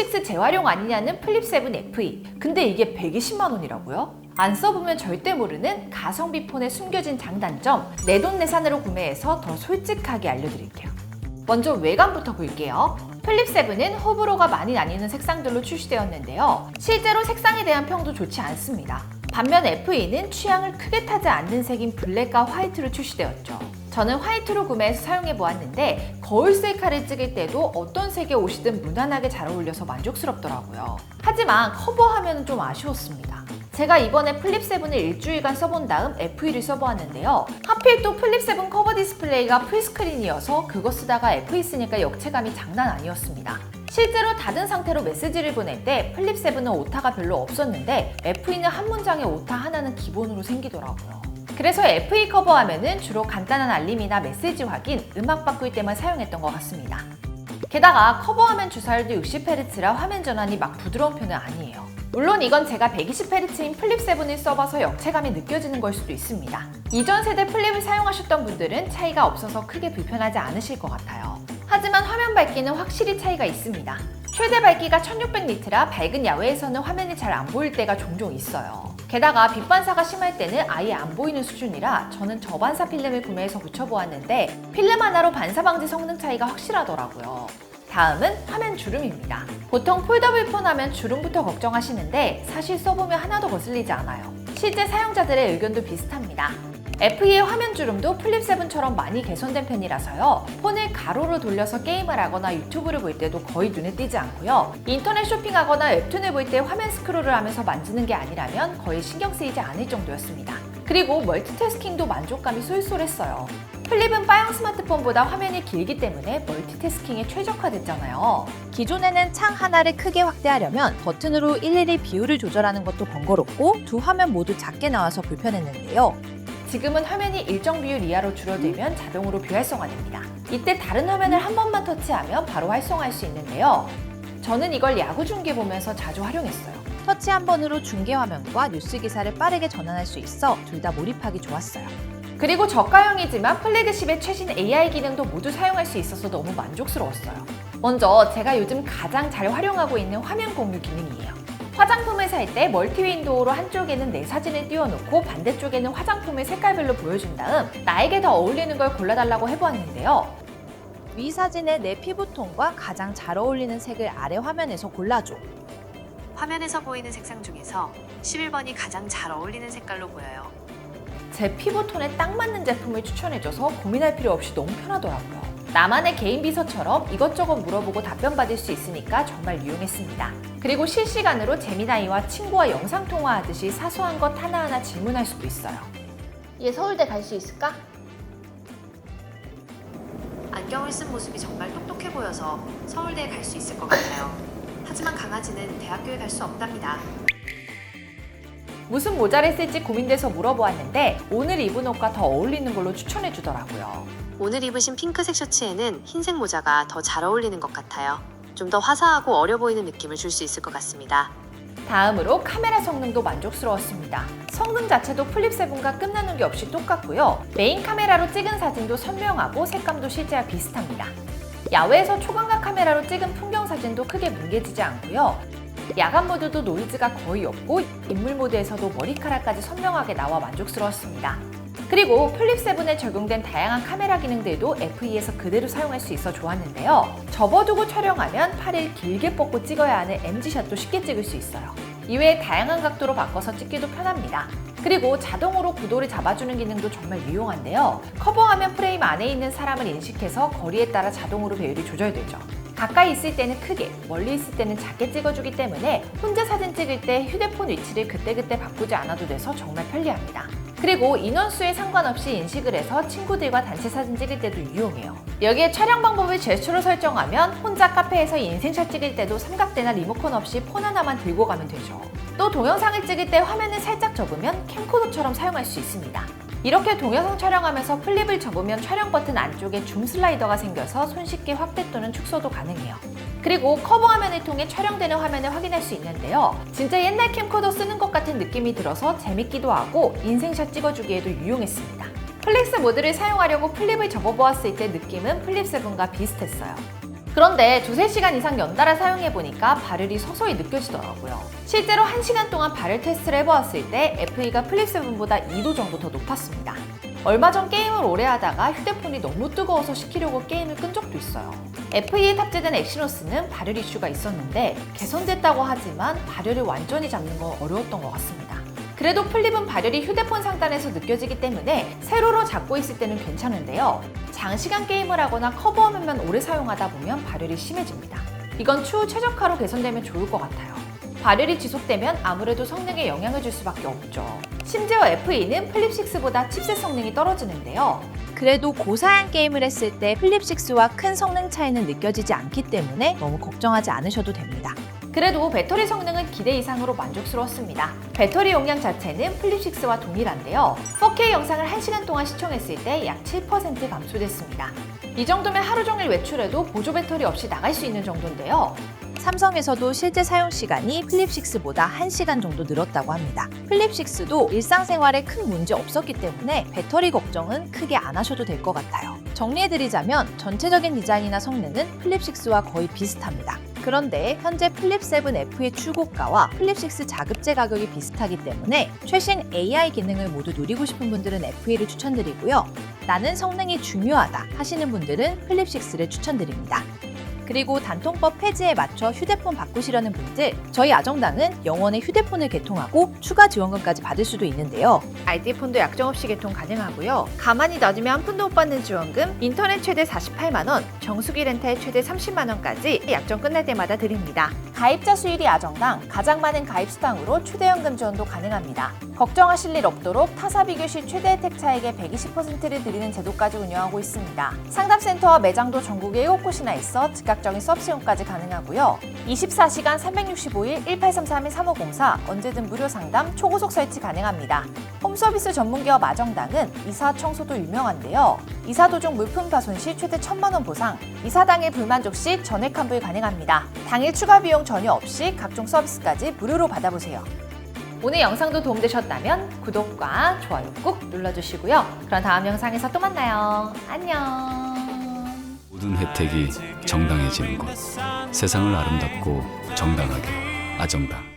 플립6 재활용 아니냐는 플립7 FE. 근데 이게 120만 원이라고요? 안 써보면 절대 모르는 가성비 폰의 숨겨진 장단점, 내돈내산으로 구매해서 더 솔직하게 알려드릴게요. 먼저 외관부터 볼게요. 플립7은 호불호가 많이 나뉘는 색상들로 출시되었는데요. 실제로 색상에 대한 평도 좋지 않습니다. 반면 FE는 취향을 크게 타지 않는 색인 블랙과 화이트로 출시되었죠. 저는 화이트로 구매해서 사용해보았는데 거울 셀카를 찍을 때도 어떤 색의 옷이든 무난하게 잘 어울려서 만족스럽더라고요. 하지만 커버 화면은 좀 아쉬웠습니다. 제가 이번에 플립7을 일주일간 써본 다음 FE를 써보았는데요. 하필 또 플립7 커버 디스플레이가 풀스크린이어서 그거 쓰다가 FE 쓰니까 역체감이 장난 아니었습니다. 실제로 닫은 상태로 메시지를 보낼 때 플립7은 오타가 별로 없었는데 FE는 한 문장에 오타 하나는 기본으로 생기더라고요. 그래서 FE 커버 화면은 주로 간단한 알림이나 메시지 확인, 음악 바꿀 때만 사용했던 것 같습니다. 게다가 커버 화면 주사율도 60Hz라 화면 전환이 막 부드러운 편은 아니에요. 물론 이건 제가 120Hz인 플립7을 써봐서 역체감이 느껴지는 걸 수도 있습니다. 이전 세대 플립을 사용하셨던 분들은 차이가 없어서 크게 불편하지 않으실 것 같아요. 하지만 화면 밝기는 확실히 차이가 있습니다. 최대 밝기가 1600니트라 밝은 야외에서는 화면이 잘 안 보일 때가 종종 있어요. 게다가 빛 반사가 심할 때는 아예 안 보이는 수준이라 저는 저반사 필름을 구매해서 붙여보았는데 필름 하나로 반사 방지 성능 차이가 확실하더라고요. 다음은 화면 주름입니다. 보통 폴더블 폰 하면 주름부터 걱정하시는데 사실 써보면 하나도 거슬리지 않아요. 실제 사용자들의 의견도 비슷합니다. FE의 화면 주름도 플립7처럼 많이 개선된 편이라서요. 폰을 가로로 돌려서 게임을 하거나 유튜브를 볼 때도 거의 눈에 띄지 않고요. 인터넷 쇼핑하거나 웹툰을 볼 때 화면 스크롤을 하면서 만지는 게 아니라면 거의 신경 쓰이지 않을 정도였습니다. 그리고 멀티태스킹도 만족감이 쏠쏠했어요. 플립은 빠형 스마트폰보다 화면이 길기 때문에 멀티태스킹에 최적화됐잖아요. 기존에는 창 하나를 크게 확대하려면 버튼으로 일일이 비율을 조절하는 것도 번거롭고 두 화면 모두 작게 나와서 불편했는데요. 지금은 화면이 일정 비율 이하로 줄어들면 자동으로 비활성화됩니다. 이때 다른 화면을 한 번만 터치하면 바로 활성화할 수 있는데요. 저는 이걸 야구 중계 보면서 자주 활용했어요. 터치 한 번으로 중계 화면과 뉴스 기사를 빠르게 전환할 수 있어 둘 다 몰입하기 좋았어요. 그리고 저가형이지만 플래그십의 최신 AI 기능도 모두 사용할 수 있어서 너무 만족스러웠어요. 먼저 제가 요즘 가장 잘 활용하고 있는 화면 공유 기능이에요. 화장품을 살 때 멀티 윈도우로 한쪽에는 내 사진을 띄워놓고 반대쪽에는 화장품을 색깔별로 보여준 다음 나에게 더 어울리는 걸 골라달라고 해보았는데요. 위 사진에 내 피부톤과 가장 잘 어울리는 색을 아래 화면에서 골라줘. 화면에서 보이는 색상 중에서 11번이 가장 잘 어울리는 색깔로 보여요. 제 피부톤에 딱 맞는 제품을 추천해줘서 고민할 필요 없이 너무 편하더라고요. 나만의 개인 비서처럼 이것저것 물어보고 답변 받을 수 있으니까 정말 유용했습니다. 그리고 실시간으로 재미나이와 친구와 영상통화하듯이 사소한 것 하나하나 질문할 수도 있어요. 얘 서울대 갈 수 있을까? 안경을 쓴 모습이 정말 똑똑해 보여서 서울대에 갈 수 있을 것 같아요. 하지만 강아지는 대학교에 갈 수 없답니다. 무슨 모자를 쓸지 고민돼서 물어보았는데 오늘 입은 옷과 더 어울리는 걸로 추천해주더라고요. 오늘 입으신 핑크색 셔츠에는 흰색 모자가 더 잘 어울리는 것 같아요. 좀 더 화사하고 어려 보이는 느낌을 줄 수 있을 것 같습니다. 다음으로 카메라 성능도 만족스러웠습니다. 성능 자체도 플립7과 끝나는 게 없이 똑같고요. 메인 카메라로 찍은 사진도 선명하고 색감도 실제와 비슷합니다. 야외에서 초광각 카메라로 찍은 풍경 사진도 크게 뭉개지지 않고요. 야간 모드도 노이즈가 거의 없고 인물 모드에서도 머리카락까지 선명하게 나와 만족스러웠습니다. 그리고 플립7에 적용된 다양한 카메라 기능들도 FE에서 그대로 사용할 수 있어 좋았는데요. 접어두고 촬영하면 팔을 길게 뻗고 찍어야 하는 MG샷도 쉽게 찍을 수 있어요. 이외에 다양한 각도로 바꿔서 찍기도 편합니다. 그리고 자동으로 구도를 잡아주는 기능도 정말 유용한데요. 커버화면 프레임 안에 있는 사람을 인식해서 거리에 따라 자동으로 배율이 조절되죠. 가까이 있을 때는 크게, 멀리 있을 때는 작게 찍어주기 때문에 혼자 사진 찍을 때 휴대폰 위치를 그때그때 바꾸지 않아도 돼서 정말 편리합니다. 그리고 인원수에 상관없이 인식을 해서 친구들과 단체 사진 찍을 때도 유용해요. 여기에 촬영 방법을 제스처로 설정하면 혼자 카페에서 인생샷 찍을 때도 삼각대나 리모컨 없이 폰 하나만 들고 가면 되죠. 또 동영상을 찍을 때 화면을 살짝 접으면 캠코더처럼 사용할 수 있습니다. 이렇게 동영상 촬영하면서 플립을 접으면 촬영 버튼 안쪽에 줌 슬라이더가 생겨서 손쉽게 확대 또는 축소도 가능해요. 그리고 커버 화면을 통해 촬영되는 화면을 확인할 수 있는데요. 진짜 옛날 캠코더 쓰는 것 같은 느낌이 들어서 재밌기도 하고 인생샷 찍어주기에도 유용했습니다. 플렉스 모드를 사용하려고 플립을 접어보았을 때 느낌은 플립7과 비슷했어요. 그런데 2-3시간 이상 연달아 사용해보니까 발열이 서서히 느껴지더라고요. 실제로 1시간 동안 발열 테스트를 해보았을 때 FE가 플립7보다 2도 정도 더 높았습니다. 얼마 전 게임을 오래 하다가 휴대폰이 너무 뜨거워서 식히려고 게임을 끈 적도 있어요. FE에 탑재된 엑시노스는 발열 이슈가 있었는데 개선됐다고 하지만 발열을 완전히 잡는 건 어려웠던 것 같습니다. 그래도 플립은 발열이 휴대폰 상단에서 느껴지기 때문에 세로로 잡고 있을 때는 괜찮은데요. 장시간 게임을 하거나 커버 화면만 오래 사용하다 보면 발열이 심해집니다. 이건 추후 최적화로 개선되면 좋을 것 같아요. 발열이 지속되면 아무래도 성능에 영향을 줄 수밖에 없죠. 심지어 FE는 플립6보다 칩셋 성능이 떨어지는데요. 그래도 고사양 게임을 했을 때 플립6와 큰 성능 차이는 느껴지지 않기 때문에 너무 걱정하지 않으셔도 됩니다. 그래도 배터리 성능은 기대 이상으로 만족스러웠습니다. 배터리 용량 자체는 플립6와 동일한데요. 4K 영상을 1시간 동안 시청했을 때 약 7% 감소됐습니다. 이 정도면 하루 종일 외출해도 보조 배터리 없이 나갈 수 있는 정도인데요. 삼성에서도 실제 사용 시간이 플립6보다 1시간 정도 늘었다고 합니다. 플립6도 일상생활에 큰 문제 없었기 때문에 배터리 걱정은 크게 안 하셔도 될 것 같아요. 정리해드리자면 전체적인 디자인이나 성능은 플립6와 거의 비슷합니다. 그런데 현재 플립7 F의 출고가와 플립6 자급제 가격이 비슷하기 때문에 최신 AI 기능을 모두 누리고 싶은 분들은 FE를 추천드리고요. 나는 성능이 중요하다 하시는 분들은 플립6를 추천드립니다. 그리고 단통법 폐지에 맞춰 휴대폰 바꾸시려는 분들, 저희 아정당은 영원의 휴대폰을 개통하고 추가 지원금까지 받을 수도 있는데요. RD폰도 약정 없이 개통 가능하고요. 가만히 놔두면 한 푼도 못 받는 지원금, 인터넷 최대 48만 원, 정수기 렌탈 최대 30만 원까지 약정 끝날 때마다 드립니다. 가입자 수율이 아정당 가장 많은 가입 수당으로 초대연금 지원도 가능합니다. 걱정하실 일 없도록 타사 비교 시 최대 혜택 차액의 120%를 드리는 제도까지 운영하고 있습니다. 상담센터와 매장도 전국에 7곳이나 있어 즉각적인 서비스용까지 가능하고요. 24시간 365일 1833-3504 언제든 무료 상담, 초고속 설치 가능합니다. 홈서비스 전문기업 아정당은 이사 청소도 유명한데요. 이사 도중 물품 파손 시 최대 1,000만 원 보상, 이사 당일 불만족 시 전액 환불 가능합니다. 당일 추가 비용 전혀 없이 각종 서비스까지 무료로 받아보세요. 오늘 영상도 도움되셨다면 구독과 좋아요 꾹 눌러주시고요. 그럼 다음 영상에서 또 만나요. 안녕. 모든 혜택이 정당해지는 곳. 세상을 아름답고 정당하게 아정당.